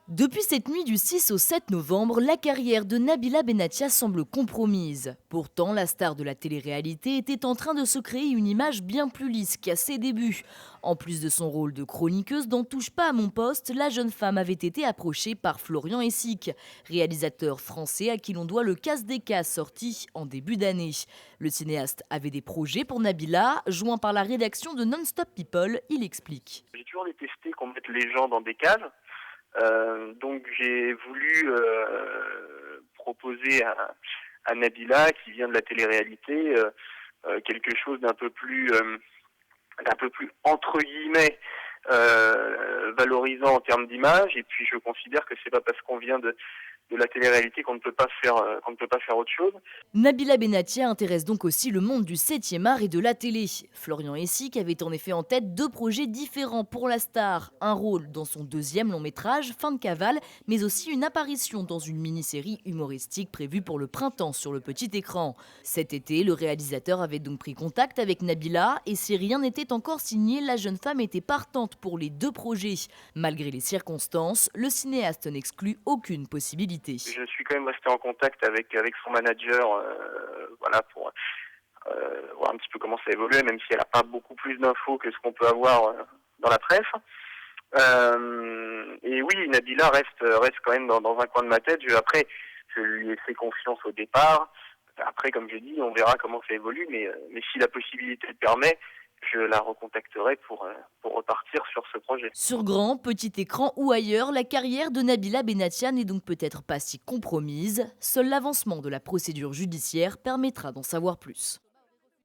Depuis cette nuit du 6 au 7 novembre, la carrière de Nabila Benatia semble compromise. Pourtant, la star de la télé-réalité était en train de se créer une image bien plus lisse qu'à ses débuts. En plus de son rôle de chroniqueuse dans Touche pas à mon poste, la jeune femme avait été approchée par Florian Hessig, réalisateur français à qui l'on doit Le Casse des Cases sorti en début d'année. Le cinéaste avait des projets pour Nabila, joint par la rédaction de Non-Stop People, il explique. J'ai toujours détesté qu'on mette les gens dans des cases. Donc j'ai voulu proposer à Nabila, qui vient de la télé-réalité, quelque chose d'un peu plus entre guillemets valorisant en termes d'image. Et puis je considère que c'est pas parce qu'on vient de la télé-réalité qu'on ne peut pas faire autre chose. Nabila Benatia intéresse donc aussi le monde du 7e art et de la télé. Florian Hessig avait en effet en tête deux projets différents pour la star. Un rôle dans son deuxième long métrage, Fin de cavale, mais aussi une apparition dans une mini-série humoristique prévue pour le printemps sur le petit écran. Cet été, le réalisateur avait donc pris contact avec Nabila et si rien n'était encore signé, la jeune femme était partante pour les deux projets. Malgré les circonstances, le cinéaste n'exclut aucune possibilité. Je suis quand même resté en contact avec son manager, voilà, pour voir un petit peu comment ça évolue, même si elle n'a pas beaucoup plus d'infos que ce qu'on peut avoir dans la presse. Et oui, Nabila reste quand même dans un coin de ma tête. Après, je lui ai fait confiance au départ. Après, comme je dis, on verra comment ça évolue, mais si la possibilité le permet, je la recontacterai pour repartir sur ce projet. Sur grand, petit écran ou ailleurs, la carrière de Nabila Benatia n'est donc peut-être pas si compromise. Seul l'avancement de la procédure judiciaire permettra d'en savoir plus.